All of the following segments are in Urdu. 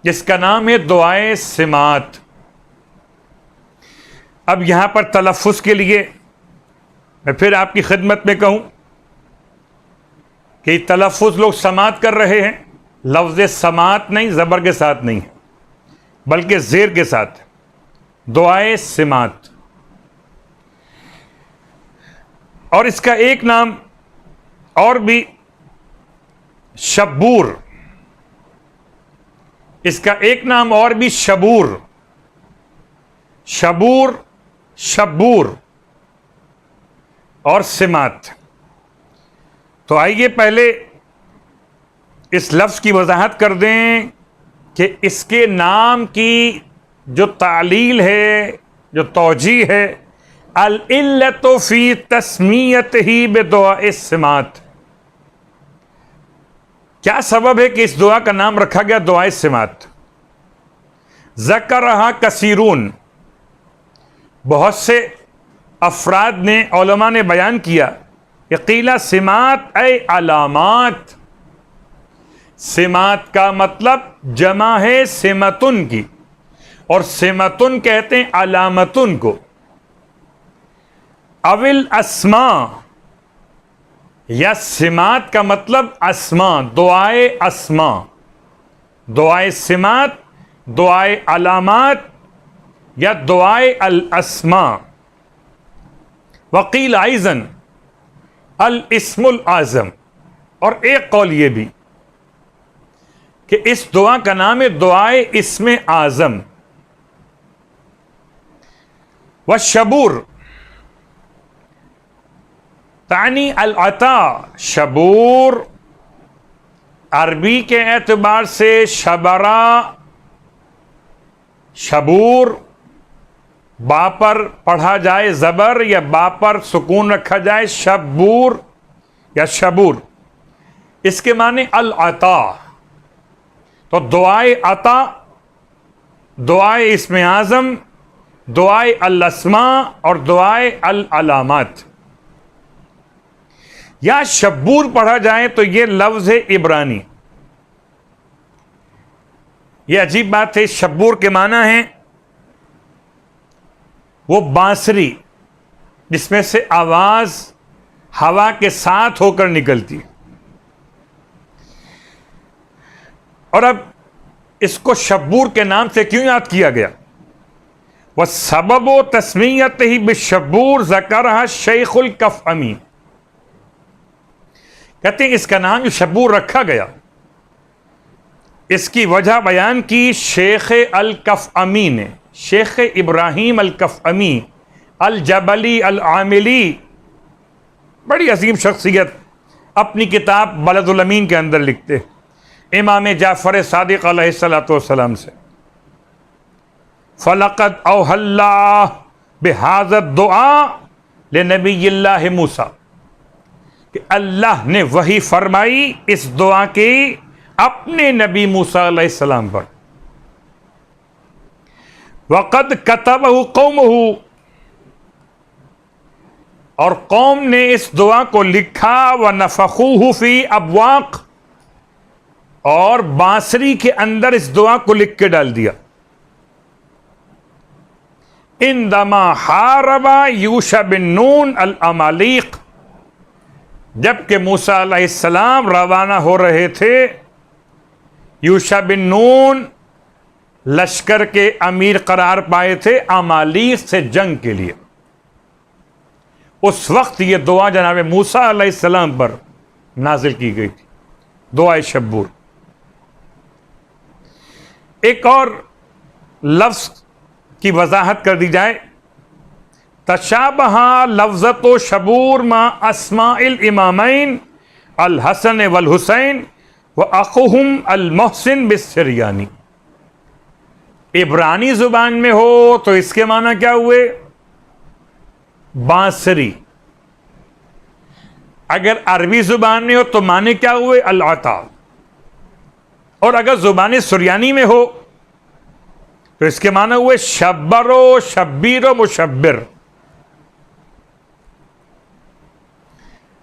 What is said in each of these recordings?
جس کا نام ہے دعائے سماعت. اب یہاں پر تلفظ کے لیے میں پھر آپ کی خدمت میں کہوں کہ تلفظ لوگ سماعت کر رہے ہیں. لفظ سماعت نہیں، زبر کے ساتھ نہیں بلکہ زیر کے ساتھ. دعائے سماعت. اور اس کا ایک نام اور بھی شبور. اس کا ایک نام اور بھی شبور. شبور، شبور اور سماعت. تو آئیے پہلے اس لفظ کی وضاحت کر دیں کہ اس کے نام کی جو تعلیل ہے، جو توجیہ ہے، العلۃ فی تسمیتہ بدعاء السماعت. کیا سبب ہے کہ اس دعا کا نام رکھا گیا دعائے سماعت؟ ذکرہا کثیرون، بہت سے افراد نے، علماء نے بیان کیا کہ قیل سماعت اے علامات. سماعت کا مطلب جمع ہے سمتن کی، اور سمتن کہتے ہیں علامتن کو. اول اسماء، یا سماعت کا مطلب اسماء، دعائے اسماء. دعائے سماعت، دعائے علامات یا دعائے الاسماء. وقیل ایضا الاسم الاعظم، اور ایک قول یہ بھی کہ اس دعا کا نام ہے دعائے اسم اعظم. والشبور تعنی العطا. شبور عربی کے اعتبار سے شبرا، شبور با پر پڑھا جائے زبر یا با پر سکون رکھا جائے شبور یا شبور، اس کے معنی العطا. تو دعائے عطا، دعائے اسم اعظم، دعائے الاسماء اور دعائے العلامات. یا شبور پڑھا جائے تو یہ لفظ ہے عبرانی. یہ عجیب بات ہے، شبور کے معنی ہے وہ بانسری جس میں سے آواز ہوا کے ساتھ ہو کر نکلتی. اور اب اس کو شبور کے نام سے کیوں یاد کیا گیا؟ وَالسَّبَبُ تَسْمِيَتِهِ بِالشَّبُور ذَكَرَهَا الشَّيْخُ الْكَفْعَمِي. کہتے ہیں اس کا نام جو شبور رکھا گیا، اس کی وجہ بیان کی شیخ الکفعمی نے. شیخ ابراہیم الکفعمی الجبلی العاملی، بڑی عظیم شخصیت، اپنی کتاب بلد الامین کے اندر لکھتے امام جعفر صادق علیہ الصلوۃ والسلام سے فَلَقَدْ أَوْحَى اللَّهُ بِهَذَا الدُّعَاءِ لِنَبِيِّ اللَّهِ مُوسَىٰ، کہ اللہ نے وحی فرمائی اس دعا کی اپنے نبی موسیٰ علیہ السلام پر. وَقَدْ كَتَبَهُ قَوْمُهُ، اور قوم نے اس دعا کو لکھا. وَنَفَخُوهُ فِي أَبْوَاقٍ، اور بانسری کے اندر اس دعا کو لکھ کے ڈال دیا. عندما حارب یوشع بن نون العمالیق، جبکہ موسیٰ علیہ السلام روانہ ہو رہے تھے، یوشع بن نون لشکر کے امیر قرار پائے تھے عمالیق سے جنگ کے لیے. اس وقت یہ دعا جناب موسیٰ علیہ السلام پر نازل کی گئی تھی، دعائے شبور. ایک اور لفظ کی وضاحت کر دی جائے، تشابہ لفظت و شبور ما اسماء الامامین الحسن والحسین و اخوہم المحسن بالسریانی. عبرانی زبان میں ہو تو اس کے معنی کیا ہوئے؟ بانسری. اگر عربی زبان میں ہو تو معنی کیا ہوئے؟ العطا. اور اگر زبان سریانی میں ہو تو اس کے معنی ہوئے شبر و شبیر و مشبر.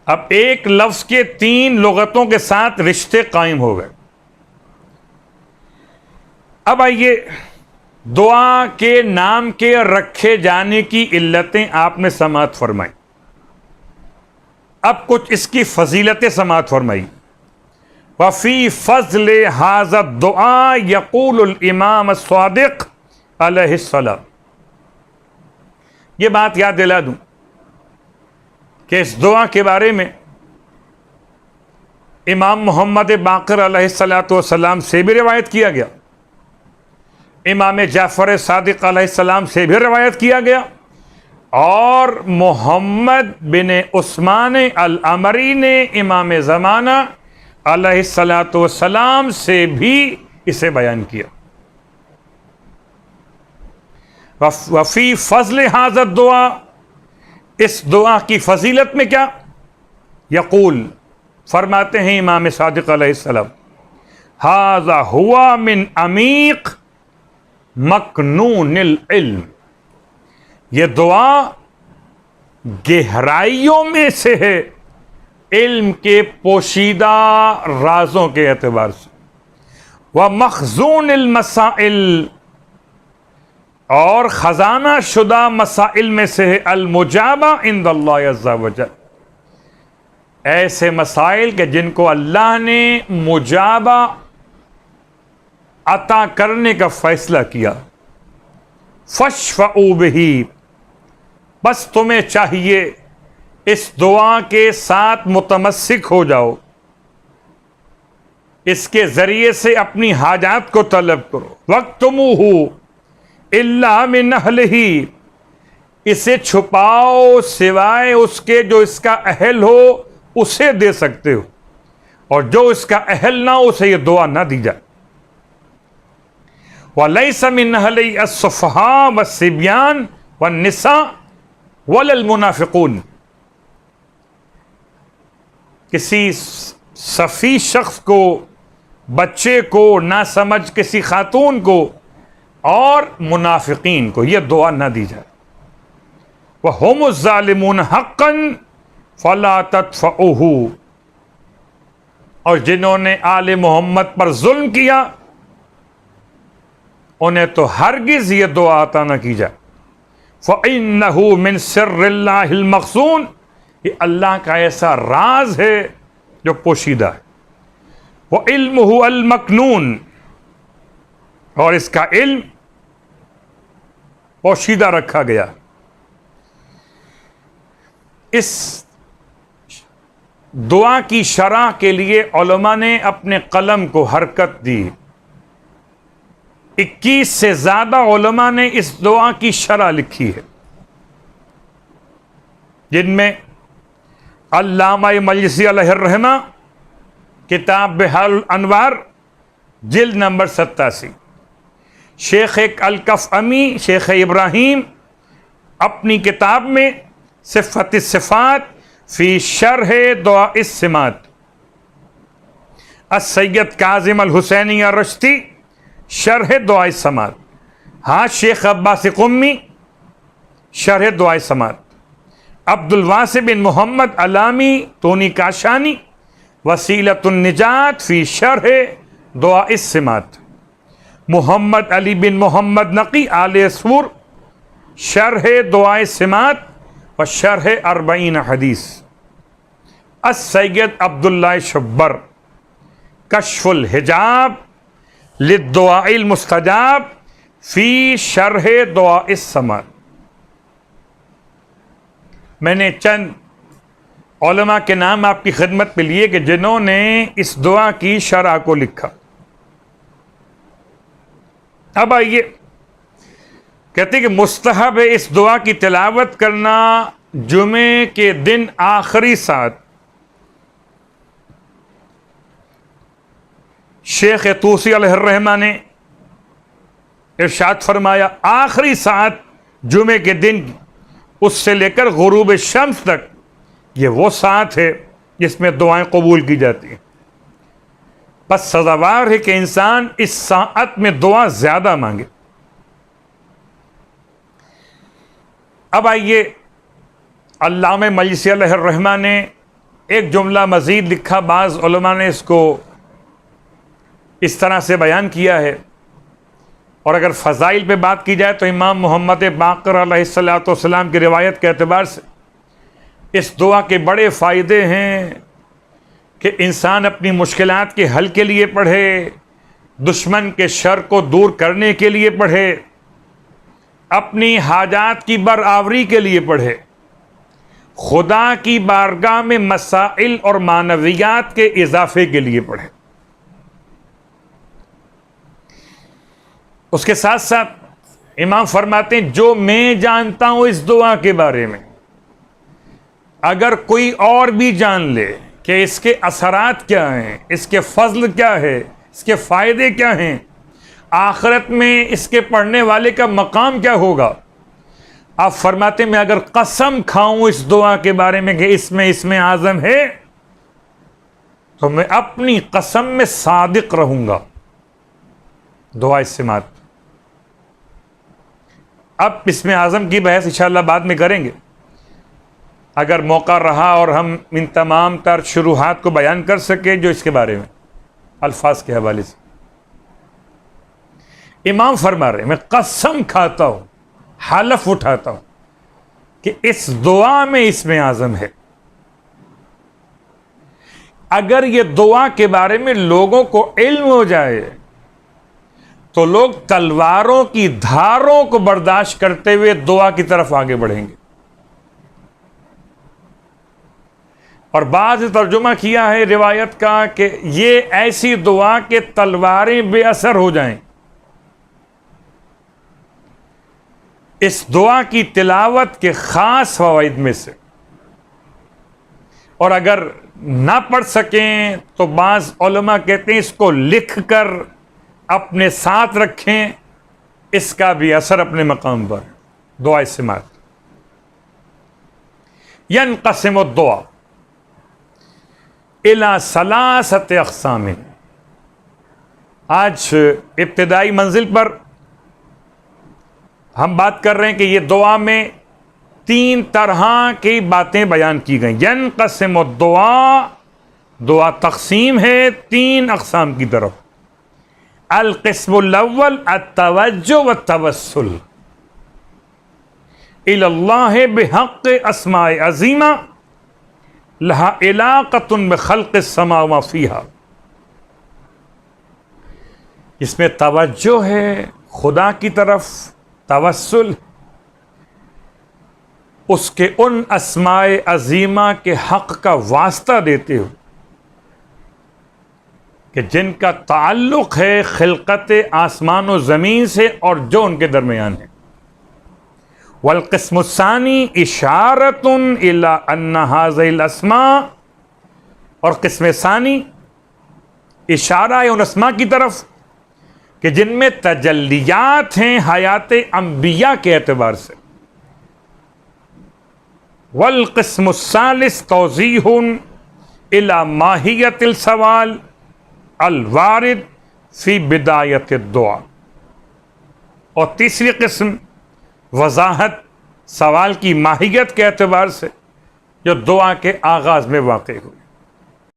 اب ایک لفظ کے 3 لغتوں کے ساتھ رشتے قائم ہو گئے. اب آئیے دعا کے نام کے رکھے جانے کی علتیں آپ نے سماعت فرمائی. اب کچھ اس کی فضیلتیں سماعت فرمائی. وفی فضل ھذا الدعاء یقول الامام الصادق علیہ السلام. یہ بات یاد دلا دوں کہ اس دعا کے بارے میں امام محمد باقر علیہ السلام سے بھی روایت کیا گیا, امام جعفر صادق علیہ السلام سے بھی روایت کیا گیا, اور محمد بن عثمان العمری نے امام زمانہ علیہ السلام سے بھی اسے بیان کیا. وفی فضل ھذا الدعاء, اس دعا کی فضیلت میں کیا؟ یقول, فرماتے ہیں امام صادق علیہ السلام, ھذا ھوا من عمیق مکنون العلم, یہ دعا گہرائیوں میں سے ہے علم کے پوشیدہ رازوں کے اعتبار سے. ومخزون المسائل, اور خزانہ شدہ مسائل میں سے ہے المجابہ عند اللہ عز وجل, ایسے مسائل کہ جن کو اللہ نے مجابہ عطا کرنے کا فیصلہ کیا. فاشفعوا بہ, بس تمہیں چاہیے اس دعا کے ساتھ متمسک ہو جاؤ, اس کے ذریعے سے اپنی حاجات کو طلب کرو. وَاکْتُمُوهُ إِلَّا مِنْ أَهْلِهِ, اسے چھپاؤ سوائے اس کے جو اس کا اہل ہو اسے دے سکتے ہو, اور جو اس کا اہل نہ ہو اسے یہ دعا نہ دی جائے. وَلَيْسَ مِنْ أَهْلِ الصُّفَهَاءِ وَالصِّبْيَانِ وَالنِّسَاءِ وَلَا الْمُنَافِقُونَ, کسی صفی شخص کو, بچے کو, نہ سمجھ کسی خاتون کو, اور منافقین کو یہ دعا نہ دی جائے. وَهُمُ الظَّالِمُونَ حَقًّا فَلَا تَدْفَعُوهُ, اور جنہوں نے آل محمد پر ظلم کیا انہیں تو ہرگز یہ دعا عطا نہ کی جائے. فَإِنَّهُ مِن سِرِّ اللَّهِ الْمَخْزُونِ, یہ اللہ کا ایسا راز ہے جو پوشیدہ ہے. وَعِلْمُهُ الْمَكْنُونَ, اور اس کا علم پوشیدہ رکھا گیا. اس دعا کی شرح کے لیے علماء نے اپنے قلم کو حرکت دی. 21 سے زیادہ علماء نے اس دعا کی شرح لکھی ہے, جن میں علامہ مجلسی علیہ الرحمہ کتاب بحار الانوار جلد نمبر 87, شیخ الکفعمی شیخ ابراہیم اپنی کتاب میں صفت الصفات فی شرح دعاء السمات, السید کاظم الحسینی الرشتی شرح دعاء السمات, ہاں شیخ عباس قمی شرح دعاء السمات, عبد الواسع بن محمد علامی تونی کاشانی وسیلۃ النجات فی شرح دعاء السمات, محمد علی بن محمد نقی آل اسفور شرح دعاء السمات و شرح 40 حدیث, السید عبداللہ شبر کشف الحجاب للدعاء المستجاب فی شرح دعاء السمات. میں نے چند علماء کے نام آپ کی خدمت میں لیے کہ جنہوں نے اس دعا کی شرح کو لکھا. اب آئیے, کہتے کہ مستحب ہے اس دعا کی تلاوت کرنا جمعے کے دن آخری ساعت. شیخ طوسی علیہ الرحمہ نے ارشاد فرمایا, آخری ساعت جمعے کے دن اس سے لے کر غروب شمس تک یہ وہ ساعت ہے جس میں دعائیں قبول کی جاتی ہیں. بس سزاوار ہے کہ انسان اس ساعت میں دعا زیادہ مانگے. اب آئیے, علامہ مجلسی علیہ الرحمہ نے ایک جملہ مزید لکھا, بعض علماء نے اس کو اس طرح سے بیان کیا ہے اور اگر فضائل پہ بات کی جائے تو امام محمد باقر علیہ الصلوۃ والسلام کی روایت کے اعتبار سے اس دعا کے بڑے فائدے ہیں کہ انسان اپنی مشکلات کے حل کے لیے پڑھے، دشمن کے شر کو دور کرنے کے لیے پڑھے، اپنی حاجات کی برآوری کے لیے پڑھے، خدا کی بارگاہ میں مسائل اور معنویات کے اضافے کے لیے پڑھے۔ اس کے ساتھ ساتھ امام فرماتے ہیں جو میں جانتا ہوں اس دعا کے بارے میں، اگر کوئی اور بھی جان لے کہ اس کے اثرات کیا ہیں، اس کے فضل کیا ہے، اس کے فائدے کیا ہیں، آخرت میں اس کے پڑھنے والے کا مقام کیا ہوگا، آپ فرماتے ہیں میں اگر قسم کھاؤں اس دعا کے بارے میں کہ اس میں اعظم ہے، تو میں اپنی قسم میں صادق رہوں گا۔ دعا السمات۔ اب اسم اعظم کی بحث انشاءاللہ بعد میں کریں گے، اگر موقع رہا اور ہم ان تمام تر شروحات کو بیان کر سکے جو اس کے بارے میں الفاظ کے حوالے سے۔ امام فرما رہے ہیں میں قسم کھاتا ہوں، حلف اٹھاتا ہوں کہ اس دعا میں اسم اعظم ہے۔ اگر یہ دعا کے بارے میں لوگوں کو علم ہو جائے تو لوگ تلواروں کی دھاروں کو برداشت کرتے ہوئے دعا کی طرف آگے بڑھیں گے۔ اور بعض ترجمہ کیا ہے روایت کا کہ یہ ایسی دعا کہ تلواریں بے اثر ہو جائیں۔ اس دعا کی تلاوت کے خاص فوائد میں سے، اور اگر نہ پڑھ سکیں تو بعض علماء کہتے ہیں اس کو لکھ کر اپنے ساتھ رکھیں، اس کا بھی اثر اپنے مقام پر۔ دعا السمات۔ ینقسم الدعاء الی ثلاثۃ اقسام۔ آج ابتدائی منزل پر ہم بات کر رہے ہیں کہ یہ دعا میں 3 طرح کی باتیں بیان کی گئیں۔ ینقسم الدعاء، دعا تقسیم ہے 3 اقسام کی طرف۔ القسم الاول التوجہ والتوسل الی اللہ بحق اسماء عظیمہ لہا علاقۃ بخلق السماء وما فیہا۔ اس میں توجہ ہے خدا کی طرف، توسل اس کے ان اسماء عظیمہ کے حق کا واسطہ دیتے ہو کہ جن کا تعلق ہے خلقت آسمان و زمین سے اور جو ان کے درمیان ہے۔ والقسم الثانی اشارۃ الی ان هذه الاسماء، اور قسم ثانی اشارہ ہے ان اسماء کی طرف کہ جن میں تجلیات ہیں حیات انبیاء کے اعتبار سے۔ والقسم الثالث توضیح الی ماہیت السوال الوارد فی بدایت الدعاء، اور تیسری قسم وضاحت سوال کی ماہیت کے اعتبار سے جو دعا کے آغاز میں واقع ہوئی۔